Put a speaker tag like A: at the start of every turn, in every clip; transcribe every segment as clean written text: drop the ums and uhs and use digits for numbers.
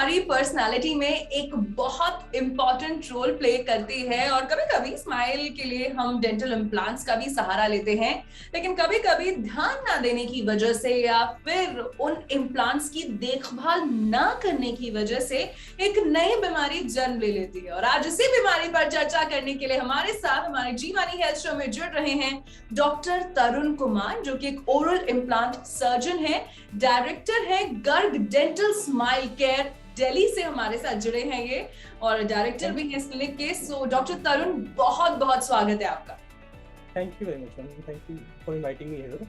A: हमारी पर्सनालिटी में एक बहुत इंपॉर्टेंट रोल प्ले करती है और कभी कभी स्माइल के लिए हम डेंटल इम्प्लांट्स का भी सहारा लेते हैं, लेकिन कभी कभी ध्यान ना देने की वजह से या फिर उन इम्प्लांट्स की देखभाल ना करने की वजह से एक नई बीमारी जन्म ले लेती है। और आज इसी बीमारी पर चर्चा करने के लिए हमारे साथ हमारे जीवानी हेल्थ शो में जुड़ रहे हैं डॉक्टर तरुण कुमार, जो कि एक ओरल इम्प्लांट सर्जन है, डायरेक्टर है Garg dental smile care Delhi से हमारे साथ जुड़े हैं ये, और डायरेक्टर भी हैं इस क्लिनिक के। सो डॉक्टर तरुण, बहुत बहुत स्वागत है आपका।
B: Thank you very much ma'am, thank you for inviting me here.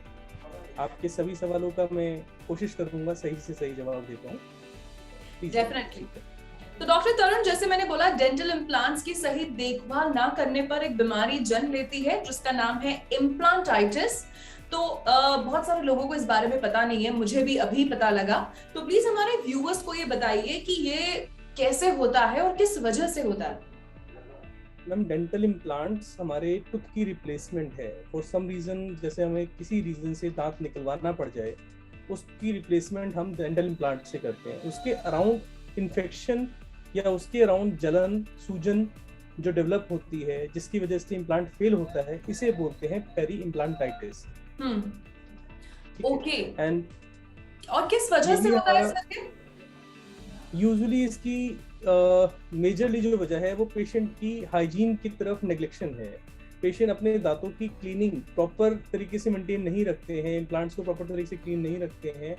B: आपके सभी सवालों का मैं कोशिश करूंगा सही से सही जवाब दे पाऊं।
A: डेफिनेटली। तो डॉक्टर तरुण, जैसे मैंने बोला, डेंटल इम्प्लांट्स की सही देखभाल ना करने पर एक बीमारी जन्म लेती है जिसका नाम है इम्प्लांटाइटिस। तो बहुत सारे लोगों को इस बारे में पता नहीं है, मुझे भी अभी पता लगा। तो प्लीज हमारे व्यूअर्स को ये बताइए कि ये कैसे होता है और किस वजह से होता है।
B: मैम, डेंटल इम्प्लांट्स हमारे टूथ की रिप्लेसमेंट है। फॉर सम रीजन, जैसे हमें किसी रीजन से दांत निकलवाना पड़ जाए, उसकी रिप्लेसमेंट हम डेंटल इम्प्लांट से करते हैं। उसके अराउंड इन्फेक्शन या उसके अराउंड जलन, सूजन जो डेवलप होती है, जिसकी वजह से इम्प्लांट फेल होता है, इसे बोलते हैं पेरी इम्प्लांटाइटिस।
A: ओके।
B: एंड
A: और किस वजह से होता है सर?
B: यूजुअली इसकी मेजरली जो वजह है वो पेशेंट की हाइजीन की तरफ नेग्लेक्शन है। पेशेंट अपने दांतों की क्लीनिंग प्रॉपर तरीके से मेंटेन नहीं रखते हैं, इम्प्लांट्स को प्रॉपर तरीके से क्लीन नहीं रखते हैं,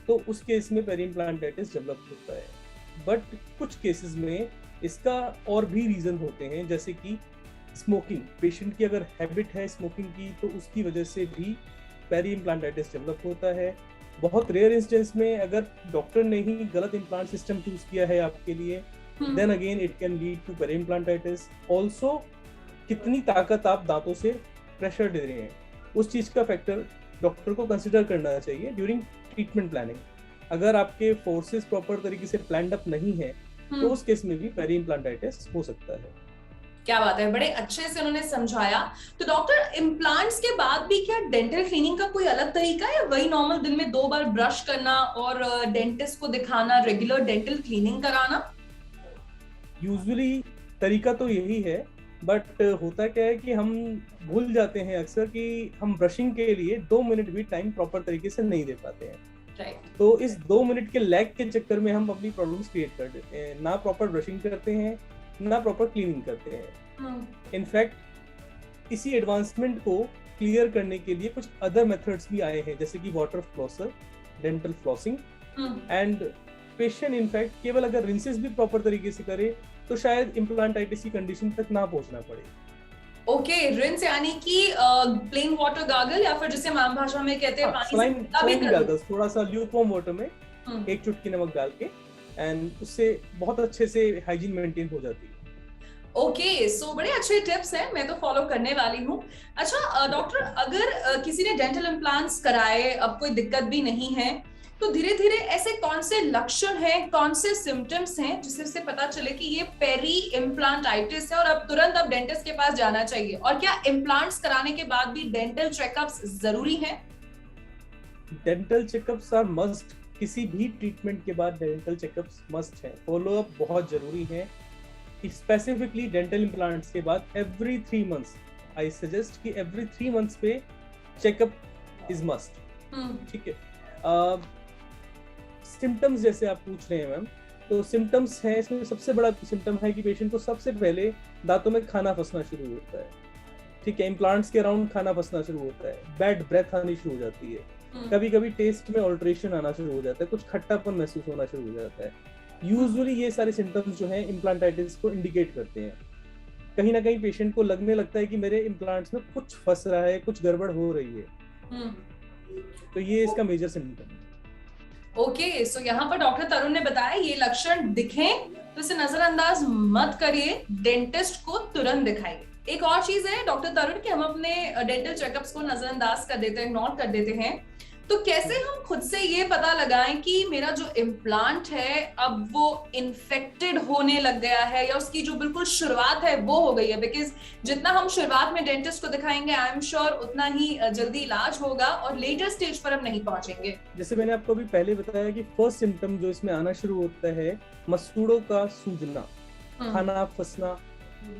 B: तो उस केस में पेरी इम्प्लांटाइटिस डेवलप होता है। बट कुछ केसेस में इसका और भी रीजन होते हैं, जैसे कि स्मोकिंग। पेशेंट की अगर हैबिट है स्मोकिंग की, तो उसकी वजह से भी पेरी इम्प्लांटाइटिस डेवलप होता है। बहुत रेयर इंस्टेंस में अगर डॉक्टर ने ही गलत इम्प्लांट सिस्टम चूज किया है आपके लिए, then again it can lead to peri implantitis. Also कितनी ताकत आप दांतों से प्रेशर दे रहे हैं, उस चीज का फैक्टर डॉक्टर को कंसिडर करना चाहिए ड्यूरिंग ट्रीटमेंट प्लानिंग। अगर आपके फोर्सेस प्रॉपर तरीके से प्लान्ड अप नहीं है, तो उस केस में भी पेरी इम्प्लांटाइटिस हो सकता है।
A: क्या बात है, बड़े अच्छे से उन्होंने समझाया। तो डॉक्टर, इम्प्लांट्स के बाद भी क्या डेंटल क्लीनिंग का कोई अलग तरीका है, या वही नॉर्मल दिन में 2 बार ब्रश करना और डेंटिस्ट को दिखाना, रेगुलर डेंटल क्लीनिंग कराना?
B: यूजुअली तरीका तो यही है, बट होता क्या है कि हम भूल जाते हैं अक्सर कि हम ब्रशिंग के लिए 2 मिनट भी टाइम प्रॉपर तरीके से नहीं दे पाते हैं। तो इस 2 मिनट के लैग के चक्कर में हम अपनी प्रॉब्लम्स क्रिएट कर देते हैं। ना प्रॉपर ब्रशिंग करते हैं, ना प्रॉपर क्लीनिंग करते हैं। इनफैक्ट इसी एडवांसमेंट को क्लियर करने के लिए कुछ अदर मेथड्स भी आए हैं, जैसे कि water flosser, dental flossing. And patient in fact केवल अगर रिंसेस भी प्रॉपर तरीके से करे, तो शायद इम्प्लांटाइटिस की कंडीशन तक ना पहुंचना पड़े।
A: ओके, रिंस यानी कि प्लेन वाटर गागल, या फिर जिसे हम आम भाषा में कहते हैं पानी से
B: गागल, थोड़ा सा ल्यूकवार्म वाटर में 1 चुटकी नमक डाल के, एंड उससे बहुत अच्छे से हाइजीन मेंटेन हो जाती है।
A: ओके, सो बड़े अच्छे टिप्स हैं, मैं तो फॉलो करने वाली हूँ। अच्छा डॉक्टर, अगर किसी ने डेंटल इम्प्लांट्स कराए, अब कोई दिक्कत भी नहीं है, तो धीरे धीरे ऐसे कौन से लक्षण हैं, कौन से सिम्टम्स हैं जिससे पता चले कि ये पेरी इम्प्लांटाइटिस है और अब तुरंत अब डेंटिस्ट के पास जाना चाहिए? और क्या इम्प्लांट्स कराने के बाद भी डेंटल चेकअप्स जरूरी हैं?
B: Dental checkups are must. किसी भी ट्रीटमेंट के बाद डेंटल चेकअप्स मस्ट है। फॉलो अप बहुत जरूरी है। स्पेसिफिकली डेंटल इम्प्लांट्स के बाद एवरी 3 मंथ्स, आई सजेस्ट कि एवरी 3 मंथ्स पे चेकअप इज मस्ट। ठीक है। सिम्टम्स जैसे आप पूछ रहे हैं मैम, तो सिम्टम्स हैं, इसमें सबसे बड़ा सिम्टम है कि पेशेंट को सबसे पहले दांतों में खाना फंसना शुरू होता है। ठीक है, इम्प्लांट्स के अराउंड खाना फंसना शुरू होता है, बैड ब्रेथ आनी शुरू हो जाती है, कभी कभी टेस्ट में ऑल्टरेशन आना शुरू हो जाता है, कुछ खट्टापन महसूस होना शुरू हो जाता है। यूजुअली ये सारे सिम्टम्स जो हैं इम्प्लांटाइटिस को इंडिकेट करते हैं। कहीं ना कहीं पेशेंट को लगने लगता है कि मेरे इम्प्लांट्स में कुछ फंस रहा है, कुछ गड़बड़ हो रही है। तो ये इसका मेजर सिम्टम है।
A: ओके, सो यहाँ पर डॉक्टर तरुण ने बताया ये लक्षण दिखें तो इसे नजरअंदाज मत करिए, डेंटिस्ट को तुरंत दिखाइए। एक और चीज है डॉक्टर तरुण कि हम अपने डेंटल चेकअप्स को नजरअंदाज कर देते हैं, इग्नोर कर देते हैं। तो कैसे हम खुद से ये पता लगाएं कि मेरा जो इम्प्लांट है अब वो इन्फेक्टेड होने लग गया है या उसकी जो बिल्कुल शुरुआत है वो हो गई है? बिकॉज जितना हम शुरुआत में डेंटिस्ट को दिखाएंगे आई एम श्योर उतना ही जल्दी इलाज होगा और लेटर स्टेज पर हम नहीं पहुंचेंगे।
B: जैसे मैंने आपको अभी पहले बताया कि फर्स्ट सिम्टम जो इसमें आना शुरू होता है, मसूड़ों का सूजना, खाना फंसना,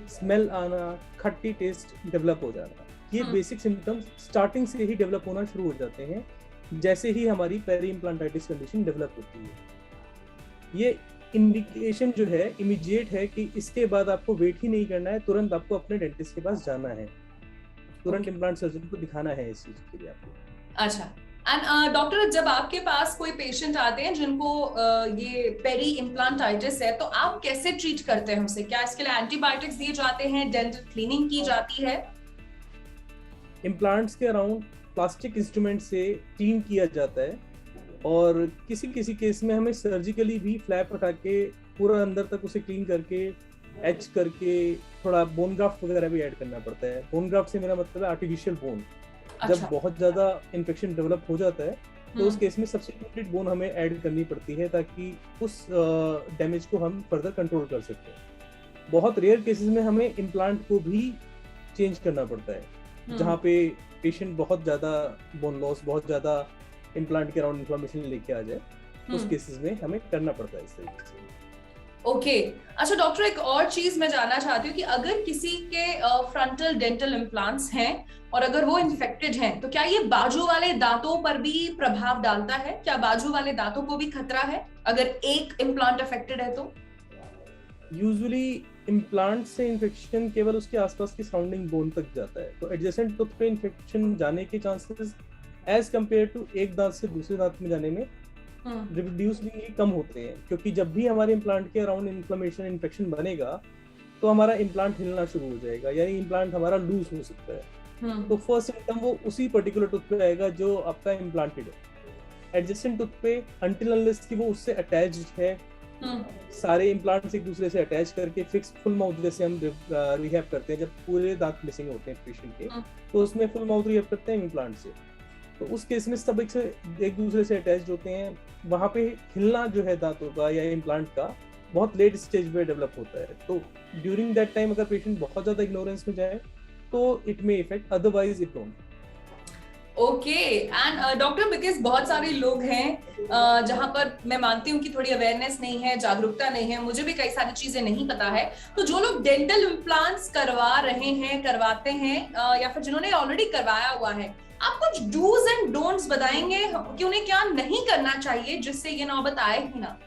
B: स्मेल आना, खट्टी टेस्ट डेवलप हो जाना, ये बेसिक सिम्टम्स स्टार्टिंग से ही डेवलप होना शुरू हो जाते हैं जैसे ही हमारी पेरी इम्प्लांटाइटिस कंडीशन डेवलप होती है। ये इंडिकेशन जो है इमीडिएट है कि इसके बाद आपको वेट ही नहीं करना है, तुरंत आपको अपने डेंटिस्ट के पास जाना है, तुरंत इम्प्लांट सर्जन को दिखाना है इस चीज के लिए आपको।
A: अच्छा, एंड डॉक्टर जब आपके पास कोई पेशेंट आते हैं जिनको ये पेरी इम्प्लांटाइटिस है तो आप कैसे ट्रीट करते हैं उसे? क्या इसके लिए एंटीबायोटिक्स दिए जाते हैं, डेंटल क्लीनिंग की जाती है?
B: इम्प्लांट्स के अराउंड प्लास्टिक इंस्ट्रूमेंट से क्लीन किया जाता है और किसी किसी केस में हमें सर्जिकली भी फ्लैप हटा के पूरा अंदर तक उसे क्लीन करके एच करके थोड़ा बोन ग्राफ्ट वगैरह भी ऐड करना पड़ता है। बोन ग्राफ्ट से मेरा मतलब है आर्टिफिशियल बोन। जब बहुत ज्यादा इन्फेक्शन डेवलप हो जाता है तो उस केस में सब्स्टिट्यूटेड बोन हमें ऐड करनी पड़ती है ताकि उस डैमेज को हम फर्दर कंट्रोल कर सकते हैं। बहुत रेयर केसेस में हमें इम्प्लांट को भी चेंज करना पड़ता है जहाँ पे पेशेंट बहुत ज्यादा बोन लॉस, बहुत ज्यादा इम्प्लांट के अराउंड इन्फ्लेमेशन लेके आ जाए, उस केसेस में हमें करना पड़ता है इस तरीके से।
A: ओके, अच्छा डॉक्टर एक और चीज मैं जानना चाहती हूँ कि अगर किसी के फ्रंटल डेंटल इम्प्लांट्स हैं और अगर वो इन्फेक्टेड हैं तो क्या ये बाजू वाले दांतों पर भी प्रभाव डालता है? क्या बाजू वाले दांतों को भी खतरा है अगर एक इम्प्लांट अफेक्टेड है तो?
B: यूजुअली इम्प्लांट से इन्फेक्शन केवल उसके आसपास की सराउंडिंग बोन तक जाता है, तो एडजेसेंट टूथ पे इन्फेक्शन जाने के चांसेस एज कंपेयर टू एक दांत से दूसरे दांत में जाने में रिड्यूसली कम होते हैं, क्योंकि जब भी हमारे इम्प्लांट के अराउंड इन्फ्लेमेशन इन्फेक्शन बनेगा तो हमारा इम्प्लांट हिलना शुरू हो जाएगा, यानी इम्प्लांट हमारा लूज हो सकता है। तो फर्स्ट सिम्टम वो उसी पर्टिकुलर टूथ पे आएगा जो आपका इम्प्लांटेड है। एडजेसेंट टूथ पे अनटिल अनलेस कि वो उससे अटैच्ड है, सारे इम्प्लांट्स एक दूसरे से अटैच करके फिक्स फुल माउथ जैसे हम रिहैब करते हैं, जब पूरे दांत मिसिंग होते हैं पेशेंट के तो उसमें फुल माउथ रिहैब करते हैं इम्प्लांट से, तो उस केस में सब एक दूसरे से अटैच होते हैं। वहाँ पे हिलना जो है दांतों का या इम्प्लांट का बहुत लेट स्टेज पे डेवलप होता है, तो ड्यूरिंग दैट टाइम अगर पेशेंट बहुत ज्यादा इग्नोरेंस में जाए तो it may effect, otherwise it don't.
A: Okay, and doctor because बहुत सारे लोग हैं जहां पर मैं मानती हूँ कि थोड़ी अवेयरनेस नहीं है, जागरूकता नहीं है, मुझे भी कई सारी चीजें नहीं पता है, तो जो लोग डेंटल इम्प्लांट्स करवा रहे हैं, करवाते हैं या फिर जिन्होंने ऑलरेडी करवाया हुआ है, आप कुछ डूज एंड डोंट्स बताएंगे कि उन्हें क्या नहीं करना चाहिए जिससे ये नौबत आए ही ना?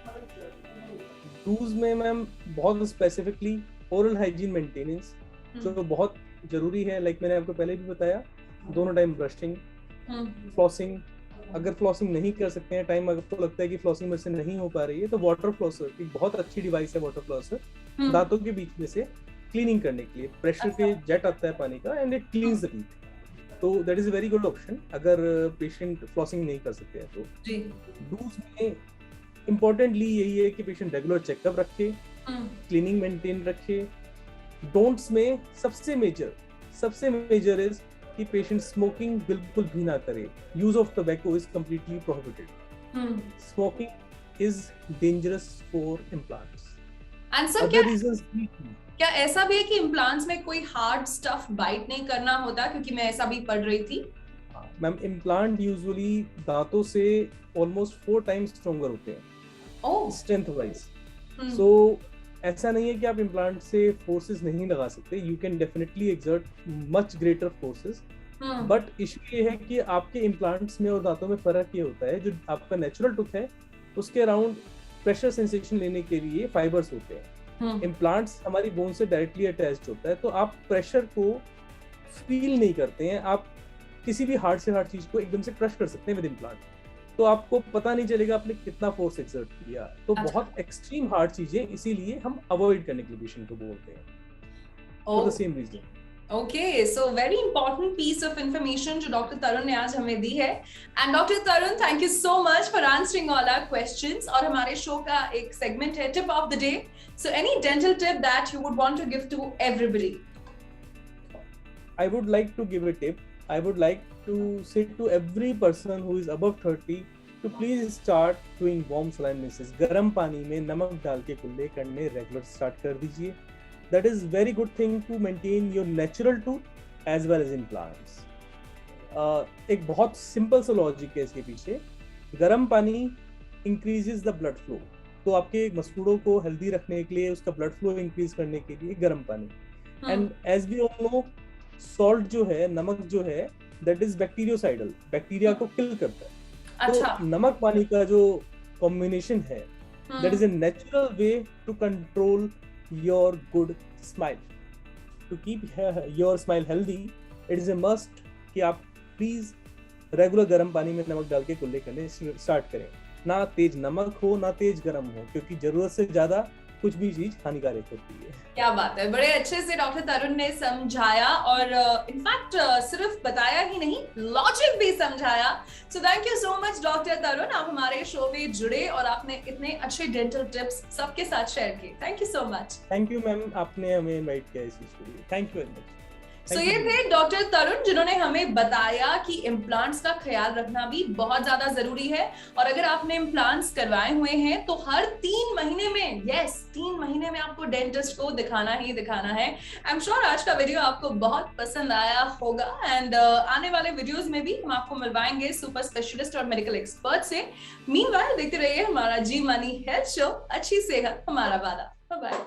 B: डूज में मैम बहुत स्पेसिफिकली ओरल हाइजीन मेंटेनेंस जो बहुत जरूरी है, लाइक मैंने आपको पहले भी बताया, दोनों टाइम ब्रशिंग, फ्लॉसिंग। अगर फ्लॉसिंग नहीं कर सकते हैं, टाइम अगर तो लगता है कि फ्लॉसिंग मेरे से नहीं हो पा रही है, तो वाटर फ्लॉसर एक बहुत अच्छी डिवाइस है। वाटर फ्लॉसर दांतों के बीच में से क्लीनिंग करने के लिए प्रेशर पे जेट आता है पानी का and it cleans the teeth, तो that is a very good option अगर पेशेंट फ्लॉसिंग नहीं कर सकते हैं तो। डूज में इम्पोर्टेंटली यही है कि पेशेंट रेगुलर चेकअप रखे, क्लीनिंग मेंटेन रखे। डोंट्स में सबसे मेजर इज कि पेशेंट स्मोकिंग बिल्कुल भी ना करे। Use of tobacco is completely prohibited. Smoking is dangerous for implants.
A: And sir क्या ऐसा भी है कि इम्प्लांट्स में कोई हार्ड स्टफ बाइट नहीं करना होता? क्योंकि मैं ऐसा भी पढ़ रही थी।
B: मैम इम्प्लांट यूजुअली दांतों से ऑलमोस्ट 4 टाइम्स स्ट्रॉन्गर होते हैं स्ट्रेंथ वाइज, सो ऐसा नहीं है कि आप इम्प्लांट से फोर्सेस नहीं लगा सकते, you can definitely exert much greater forces, but issue ये है कि आपके इम्प्लांट्स में और दांतों में फर्क ये होता है, जो आपका नेचुरल टूथ है उसके अराउंड प्रेशर सेंसेशन लेने के लिए फाइबर्स होते हैं। इम्प्लांट्स हमारी बोन से डायरेक्टली अटैच्ड होता है, तो आप प्रेशर को फील नहीं करते हैं, आप किसी भी हार्ड से हार्ड चीज को एकदम से क्रश कर सकते हैं विद इम्प्लांट, तो आपको पता नहीं चलेगा आपने कितना फोर्स एक्सर्ट किया। तो बहुत एक्सट्रीम हार्ड चीजें इसीलिए हम अवॉइड करने के लिए पेशेंट को बोलते हैं, for the same reason.
A: Okay, so very important piece of information जो डॉक्टर तरुण ने आज हमें दी है। And doctor Tarun, thank you so much for answering all our questions. और हमारे शो का एक सेगमेंट है tip of the day, so any dental tip that you would want to give to everybody?
B: I would like to give a tip. I would like to say to every person who is above 30 to please start doing warm saline massages. गर्म पानी में नमक डाल के कुल्ले करने regular start कर दीजिए. That is very good thing to maintain your natural tooth as well as implants. एक बहुत सिंपल सा लॉजिक है इसके पीछे. गर्म पानी इंक्रीजेस द ब्लड फ्लो, तो आपके मसूड़ों को हेल्दी रखने के लिए, उसका ब्लड फ्लो इंक्रीज करने के लिए गर्म पानी. And as we all know, salt जो है, नमक जो है, दैट इज बैक्टीरियोसाइडल, बैक्टीरिया को किल करता है.
A: अच्छा.
B: तो नमक पानी का जो कॉम्बिनेशन है, that is a natural way to control your good smile. To keep your smile healthy, it is a must कि आप प्लीज रेगुलर गर्म पानी में नमक डाल के कुल्ले करने स्टार्ट करें. ना तेज नमक हो, ना तेज गर्म हो, क्योंकि जरूरत से ज्यादा कुछ भी चीज हानिकारक होती है.
A: क्या बात है, बड़े अच्छे से डॉक्टर तरुण ने समझाया, और इनफैक्ट सिर्फ बताया ही नहीं, लॉजिक भी समझाया. So thank you so much doctor Tarun, आप हमारे शो में जुड़े और आपने इतने अच्छे डेंटल टिप्स सबके साथ शेयर किए. Thank you so much.
B: Thank you ma'am, आपने हमें इनवाइट किया इस चीज के लिए. Thank you very much.
A: So, ये थे डॉक्टर तरुण, जिन्होंने हमें बताया कि इम्प्लांट्स का ख्याल रखना भी बहुत ज्यादा जरूरी है. और अगर आपने इम्प्लांट्स करवाए हुए हैं तो हर 3 महीने में, 3 महीने में आपको डेंटिस्ट को दिखाना ही दिखाना है. आई एम श्योर आज का वीडियो आपको बहुत पसंद आया होगा, एंड आने वाले वीडियोस में भी हम आपको मिलवाएंगे सुपर स्पेशलिस्ट और मेडिकल एक्सपर्ट से. मीनवाइल देखते रहिए हमारा जी मनी हेल्थ शो. अच्छी सेहत हमारा वादा. Bye bye.